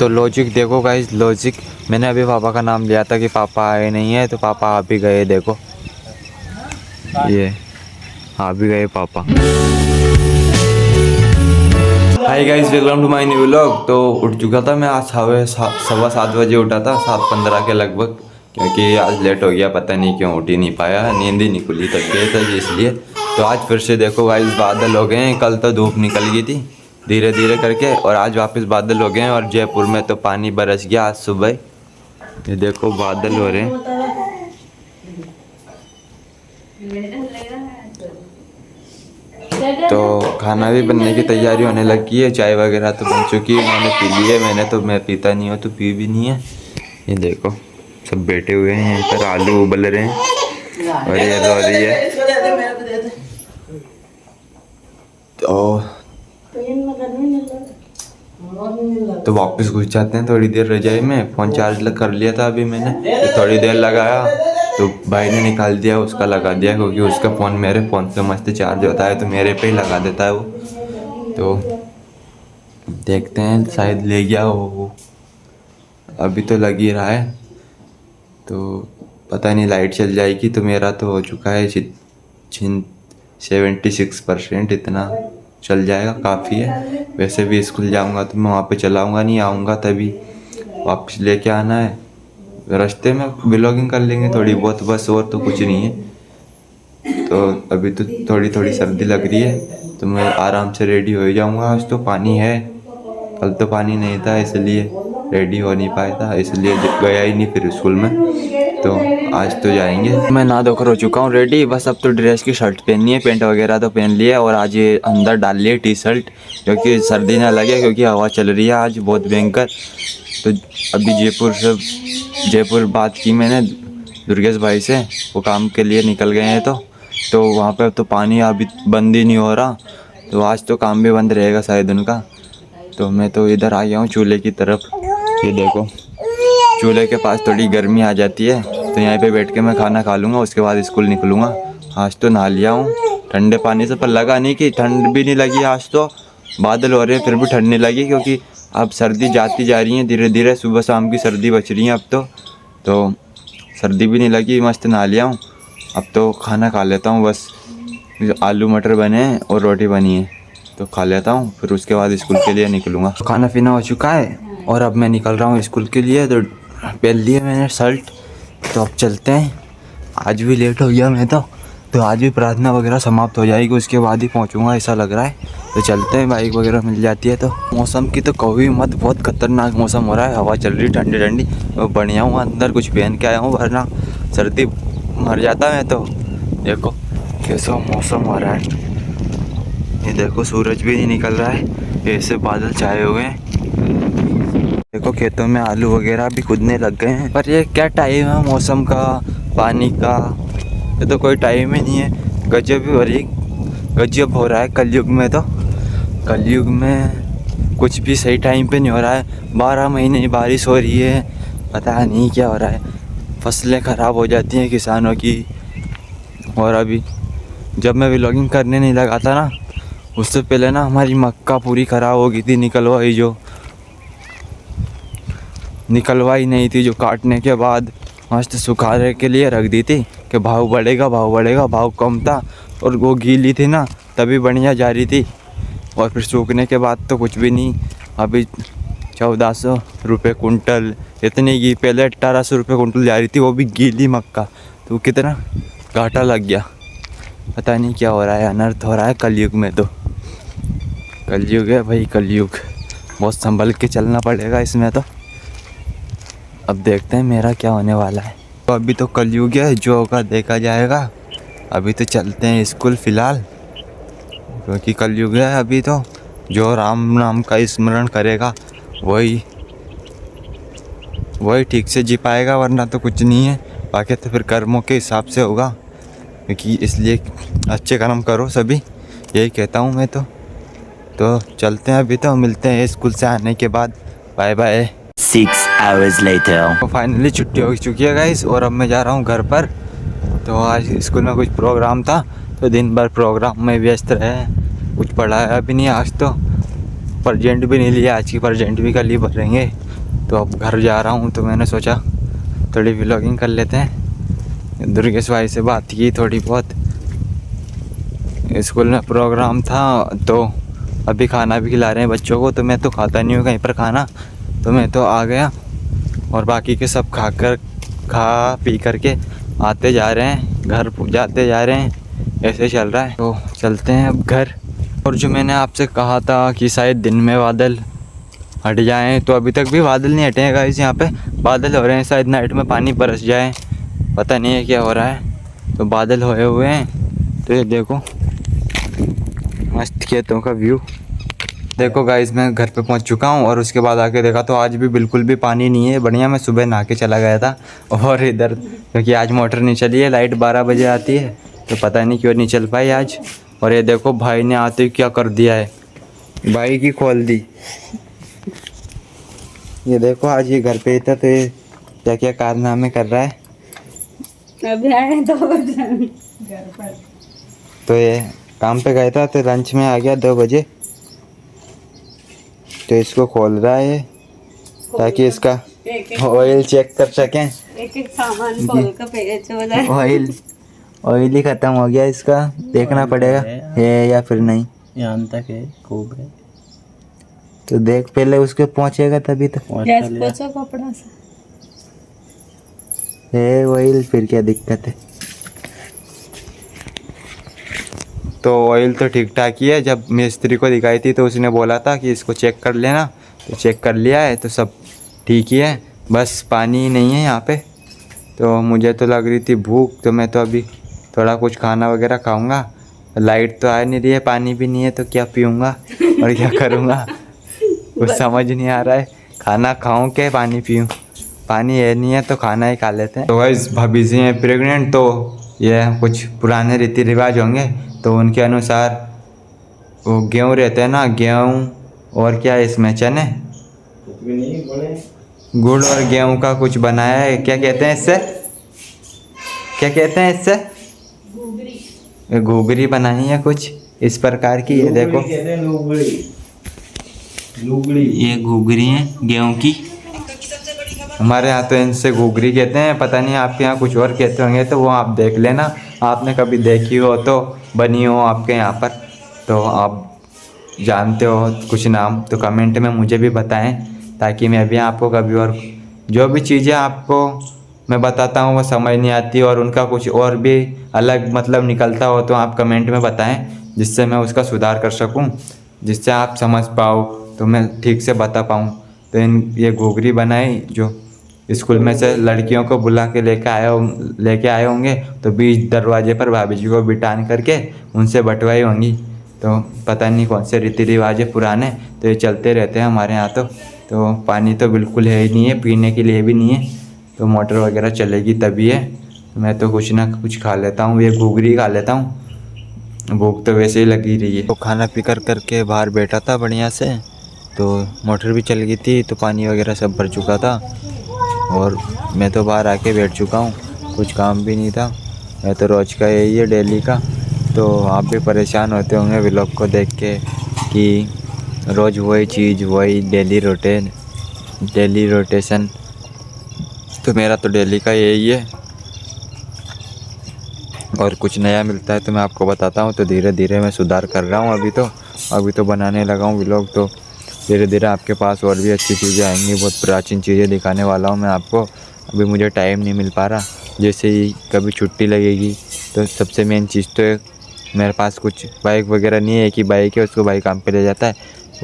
तो लॉजिक देखो guys, logic मैंने अभी पापा का नाम लिया था कि पापा आए नहीं है, तो पापा आ भी गए। देखो ये आ भी गए पापा। Hi guys, welcome to my new vlog. तो उठ चुका था मैं आज 7:15 बजे उठा था, 7:15 के लगभग, क्योंकि आज लेट हो गया। पता नहीं क्यों उठ ही नहीं पाया, नींद ही नहीं खुली तबीयत है इसलिए। तो आज फिर से देखो गाइस बादल हो गए हैं। कल तो धूप निकल गई थी धीरे धीरे करके, और आज वापस बादल हो गए हैं। और जयपुर में तो पानी बरस गया आज सुबह। ये देखो बादल हो रहे हैं। तो खाना भी बनने की तैयारी होने लगी है। चाय वगैरह तो बन चुकी है, मैंने पी ली है। मैं पीता नहीं हूँ तो पी भी नहीं है। ये देखो सब बैठे हुए हैं यहीं पर, आलू उबल रहे हैं और ये रो रही है। तो वापस घुस जाते हैं थोड़ी देर रजाई में। फ़ोन चार्ज कर लिया था अभी मैंने, तो थोड़ी देर लगाया तो भाई ने निकाल दिया, उसका लगा दिया, क्योंकि उसका फ़ोन मेरे फ़ोन से मस्त चार्ज होता है, तो मेरे पे ही लगा देता है वो। तो देखते हैं शायद ले गया वो, अभी तो लग ही रहा है। तो पता नहीं लाइट चल जाएगी तो मेरा तो हो चुका है 76%, इतना चल जाएगा, काफ़ी है। वैसे भी स्कूल जाऊंगा तो मैं वहाँ पे चलाऊंगा नहीं, आऊँगा तभी वापस लेके आना है। रास्ते में व्लॉगिंग कर लेंगे थोड़ी बहुत बस, और तो कुछ नहीं है। तो अभी तो थोड़ी थोड़ी सर्दी लग रही है, तो मैं आराम से रेडी हो जाऊँगा। आज तो पानी है, कल तो पानी नहीं था इसलिए रेडी हो नहीं पाया था, इसलिए गया ही नहीं फिर स्कूल में। तो आज तो जाएंगे। मैं नहा धोकर हो चुका हूँ रेडी, बस अब तो ड्रेस की शर्ट पहननी है, पैंट वगैरह तो पहन लिया। और आज ये अंदर डाल लिए टी शर्ट, क्योंकि सर्दी ना लगे, क्योंकि हवा चल रही है आज बहुत भयंकर। तो अभी जयपुर बात की मैंने दुर्गेश भाई से, वो काम के लिए निकल गए हैं। तो वहाँ पे तो पानी अभी बंद ही नहीं हो रहा, तो आज तो काम भी बंद रहेगा शायद उनका। तो मैं तो इधर आ गया हूँ चूल्हे की तरफ। ये देखो चूल्हे के पास थोड़ी गर्मी आ जाती है, तो यहाँ पे बैठ के मैं खाना खा लूँगा, उसके बाद स्कूल निकलूँगा। आज तो नहा लिया हूँ ठंडे पानी से, पर लगा नहीं कि ठंड भी नहीं लगी। आज तो बादल हो रहे हैं फिर भी ठंड नहीं लगी, क्योंकि अब सर्दी जाती जा रही है धीरे धीरे, सुबह शाम की सर्दी बच रही है अब तो सर्दी भी नहीं लगी। मस्त नहा लिया हूँ, अब तो खाना खा लेता हूँ बस। आलू मटर बने हैं और रोटी बनी है, तो खा लेता हूँ, फिर उसके बाद स्कूल के लिए निकलूँगा। खाना पीना हो चुका है और अब मैं निकल रहा हूँ स्कूल के लिए। तो पहन लिए मैंने शर्ट, तो अब चलते हैं। आज भी लेट हो गया मैं तो आज भी प्रार्थना वगैरह समाप्त हो जाएगी, उसके बाद ही पहुँचूँगा ऐसा लग रहा है। तो चलते हैं, बाइक वगैरह मिल जाती है। तो मौसम की तो कभी मत, बहुत खतरनाक मौसम हो रहा है, हवा चल रही ठंडी ठंडी। तो बढ़िया हूँ, अंदर कुछ पहन के आया हूँ, वरना सर्दी मर जाता मैं। तो देखो कैसा मौसम हो रहा है, ये देखो सूरज भी नहीं निकल रहा है, ऐसे बादल छाए हुए हैं। देखो खेतों में आलू वगैरह भी कूदने लग गए हैं। पर ये क्या टाइम है मौसम का, पानी का, ये तो कोई टाइम ही नहीं है। गजब हो रहा है कलयुग में। तो कलयुग में कुछ भी सही टाइम पे नहीं हो रहा है। 12 महीने बारिश हो रही है, पता नहीं क्या हो रहा है। फसलें ख़राब हो जाती हैं किसानों की। और अभी जब मैं व्लॉगिंग करने नहीं लगा था ना, उससे पहले ना हमारी मक्का पूरी ख़राब हो गई थी। निकलवाई नहीं थी, जो काटने के बाद मस्त सुखाने के लिए रख दी थी कि भाव बढ़ेगा। भाव कम था और वो गीली थी ना, तभी बढ़िया जा रही थी। और फिर सूखने के बाद तो कुछ भी नहीं। अभी 1400 रुपये कुंटल इतनी घी, पहले 1800 रुपये कुंटल जा रही थी, वो भी गीली मक्का। तो कितना घाटा लग गया। पता नहीं क्या हो रहा है, अनर्थ हो रहा है कलयुग में। तो कलयुग है भाई, कलयुग, बहुत संभल के चलना पड़ेगा इसमें। तो अब देखते हैं मेरा क्या होने वाला है। तो अभी तो कलयुग है, जो होगा देखा जाएगा। अभी तो चलते हैं स्कूल फ़िलहाल, क्योंकि कलयुग है अभी। तो जो राम नाम का स्मरण करेगा वही ठीक से जी पाएगा, वरना तो कुछ नहीं है। बाकी तो फिर कर्मों के हिसाब से होगा, क्योंकि इसलिए अच्छे कर्म करो सभी, यही कहता हूँ मैं। तो चलते हैं, अभी तो मिलते हैं स्कूल से आने के बाद। Bye bye. 6 hours later. तो फाइनली छुट्टी हो चुकी है गाइस, और अब मैं जा रहा हूँ घर पर। तो आज स्कूल में कुछ प्रोग्राम था, तो दिन भर प्रोग्राम में व्यस्त रहे, कुछ पढ़ाया भी नहीं आज। तो प्रेजेंट भी नहीं लिया, आज की प्रेजेंट भी कल ही भरेंगे। तो अब घर जा रहा हूँ, तो मैंने सोचा थोड़ी व्लॉगिंग कर लेते हैं। दुर्गेश भाई से बात की थोड़ी बहुत, स्कूल में प्रोग्राम था तो अभी खाना भी खिला रहे हैं बच्चों को। तो मैं तो खाता नहीं हूँ कहीं पर खाना, तो मैं तो आ गया और बाकी के सब खा पी करके आते जा रहे हैं, घर जाते जा रहे हैं, ऐसे चल रहा है। तो चलते हैं अब घर। और जो मैंने आपसे कहा था कि शायद दिन में बादल हट जाएं, तो अभी तक भी बादल नहीं हटे हैं गाइस। यहाँ पे बादल हो रहे हैं, शायद नाइट में पानी बरस जाए, पता नहीं है क्या हो रहा है। तो बादल होए हुए हैं। तो ये देखो मस्त खेतों का व्यू। देखो गाइस मैं घर पे पहुंच चुका हूं और उसके बाद आके देखा तो आज भी बिल्कुल भी पानी नहीं है। बढ़िया, मैं सुबह नहा के चला गया था। और इधर क्योंकि आज मोटर नहीं चली है, लाइट 12 बजे आती है, तो पता नहीं क्यों नहीं चल पाई आज। और ये देखो भाई ने आते ही क्या कर दिया है, बाइक ही खोल दी। ये देखो आज ये घर पे था तो ये क्या क्या कारनामे कर रहा है। अभी आए 2 बजे घर पर। तो ये काम पे गया था तो लंच में आ गया 2 बजे। तो इसको खोल रहा है ताकि इसका ऑयल चेक कर सकें। एक सामान खोल कर पेच हो जाए। ऑयल ही ख़त्म हो गया इसका, देखना पड़ेगा है या फिर नहीं। यहाँ तक है, खूब है। तो देख पहले उसके पहुंचेगा तभी तो गैस पोछो कपड़ा से। है ऑयल, फिर क्या दिक्कत है। तो ऑयल तो ठीक ठाक ही है। जब मिस्त्री को दिखाई थी तो उसने बोला था कि इसको चेक कर लेना, तो चेक कर लिया है, तो सब ठीक ही है। बस पानी नहीं है यहाँ पे। तो मुझे तो लग रही थी भूख, तो मैं तो अभी थोड़ा कुछ खाना वगैरह खाऊंगा। लाइट तो आ नहीं रही है, पानी भी नहीं है, तो क्या पीऊँगा और क्या करूँगा कुछ समझ नहीं आ रहा है। खाना खाऊं के पानी पीऊँ, पानी है नहीं है तो खाना ही खा लेते हैं। तो गाइस भाभी जी हैं प्रेग्नेंट, तो ये कुछ पुराने रीति रिवाज होंगे, तो उनके अनुसार वो गेहूँ रहते हैं ना, गेहूँ और क्या है इसमें, चने, गुड़ और गेहूँ का कुछ बनाया है। क्या कहते हैं इससे, क्या कहते हैं इससे? घुघरी बनाई है कुछ इस प्रकार की। ये देखो ये घुघरी है गेहूँ की। हमारे यहाँ तो इनसे घुघरी कहते हैं, पता नहीं आपके यहाँ कुछ और कहते होंगे, तो वो आप देख लेना। आपने कभी देखी हो तो, बनी हो आपके यहाँ पर, तो आप जानते हो कुछ नाम, तो कमेंट में मुझे भी बताएं, ताकि मैं भी आपको कभी और जो भी चीज़ें आपको मैं बताता हूँ वो समझ नहीं आती और उनका कुछ और भी अलग मतलब निकलता हो, तो आप कमेंट में बताएं, जिससे मैं उसका सुधार कर सकूँ, जिससे आप समझ पाओ, तो मैं ठीक से बता पाऊँ। तो ये घुघरी बनाई जो स्कूल में से लड़कियों को बुला के लेके आए होंगे, तो बीच दरवाजे पर भाभी जी को बिठान करके उनसे बंटवाई होंगी। तो पता नहीं कौन से रीति रिवाज है पुराने, तो ये चलते रहते हैं हमारे यहाँ। तो पानी तो बिल्कुल है ही नहीं है, पीने के लिए भी नहीं है, तो मोटर वगैरह चलेगी तभी है। तो मैं तो कुछ ना कुछ खा लेता हूँ, ये घुघरी खा लेता हूँ, भूख तो वैसे ही लगी रही है। तो खाना पी करके बाहर बैठा था बढ़िया से, तो मोटर भी चल गई थी, तो पानी वगैरह सब भर चुका था और मैं तो बाहर आके बैठ चुका हूँ, कुछ काम भी नहीं था। मैं तो रोज़ का यही है, डेली का। तो आप भी परेशान होते होंगे व्लॉग को देख के कि रोज़ वही चीज़, वही डेली रोटेशन। तो मेरा तो डेली का यही है, और कुछ नया मिलता है तो मैं आपको बताता हूँ। तो धीरे धीरे मैं सुधार कर रहा हूँ। अभी तो बनाने लगा हूँ व्लॉग, तो धीरे धीरे आपके पास और भी अच्छी चीज़ें आएंगी, बहुत प्राचीन चीज़ें दिखाने वाला हूँ मैं आपको। अभी मुझे टाइम नहीं मिल पा रहा, जैसे ही कभी छुट्टी लगेगी। तो सबसे मेन चीज़ तो मेरे पास कुछ बाइक वगैरह नहीं है, कि बाइक है उसको भाई काम पे ले जाता है।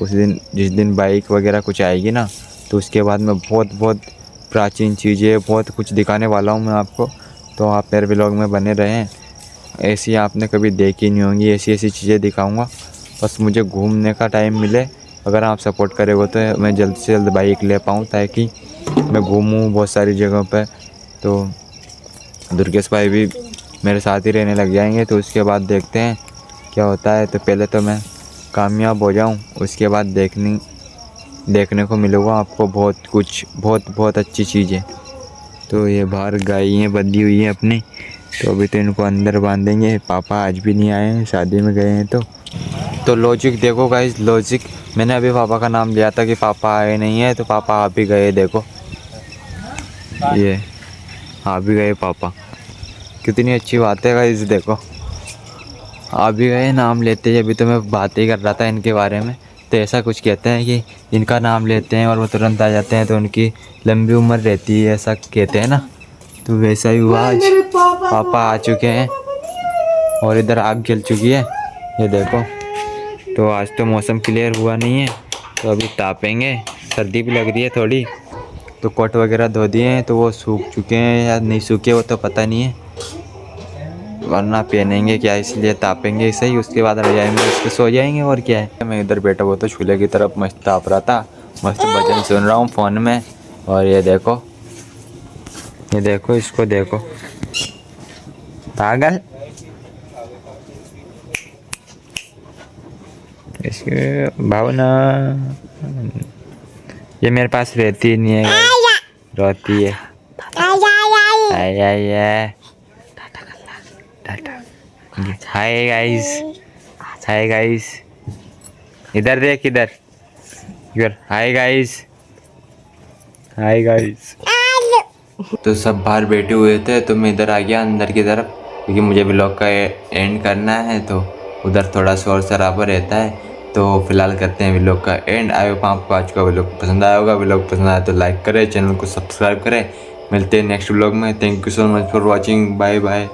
उस दिन जिस दिन बाइक वगैरह कुछ आएगी ना, तो उसके बाद मैं बहुत प्राचीन चीज़ें बहुत कुछ दिखाने वाला हूँ मैं आपको। तो आप मेरे व्लॉग में बने रहें, ऐसी आपने कभी देखी नहीं होंगी, ऐसी चीज़ें दिखाऊँगा। बस मुझे घूमने का टाइम मिले, अगर आप सपोर्ट करेंगे तो मैं जल्द से जल्द बाइक ले पाऊँ, ताकि मैं घूमूँ बहुत सारी जगहों पे। तो दुर्गेश भाई भी मेरे साथ ही रहने लग जाएंगे, तो उसके बाद देखते हैं क्या होता है। तो पहले तो मैं कामयाब हो जाऊं, उसके बाद देखने को मिलेगा आपको बहुत कुछ, बहुत अच्छी चीज़ें। तो ये बाहर गायें बंधी हुई हैं अपनी, तो अभी तो इनको अंदर बांधेंगे। पापा आज भी नहीं आए हैं, शादी में गए हैं। तो लॉजिक देखो गाइस, लॉजिक मैंने अभी पापा का नाम लिया था कि पापा आए नहीं है, तो पापा आप ही गए। देखो ये आप भी गए पापा, कितनी अच्छी बात है गाइस। देखो आप भी गए नाम लेते ही। अभी तो मैं बात ही कर रहा था इनके बारे में, तो ऐसा कुछ कहते हैं कि इनका नाम लेते हैं और वो तुरंत आ जाते हैं तो उनकी लंबी उम्र रहती है, ऐसा कहते हैं ना। तो वैसा ही हुआ, आज पापा आ चुके हैं और इधर आग जल चुकी है, ये देखो। तो आज तो मौसम क्लियर हुआ नहीं है, तो अभी तापेंगे। सर्दी भी लग रही है थोड़ी, तो कोट वगैरह धो दिए हैं, तो वो सूख चुके हैं या नहीं सूखे वो तो पता नहीं है, वरना पहनेंगे क्या, इसलिए तापेंगे ऐसे ही। उसके बाद रजाई में उसके सो जाएंगे और क्या है। मैं इधर बैठा हुआ तो चूल्हे की तरफ मस्त ताप रहा था, मस्त भजन सुन रहा हूँ फ़ोन में। और ये देखो इसको देखो, पागल। इसके भावना ये मेरे पास रहती ही नहीं है, रोती है। हाय गाइस, इधर देख, इधर हाय गाइस। तो सब बाहर बैठे हुए थे, तो मैं इधर आ गया अंदर की तरफ, क्योंकि मुझे व्लॉग का एंड करना है, तो उधर थोड़ा शोर शराबा रहता है। तो फिलहाल करते हैं व्लॉग का एंड। आई होप आपको आज का व्लॉग पसंद आया होगा। व्लॉग पसंद आया तो लाइक करें, चैनल को सब्सक्राइब करें। मिलते हैं नेक्स्ट व्लॉग में। Thank you so much for watching, bye bye.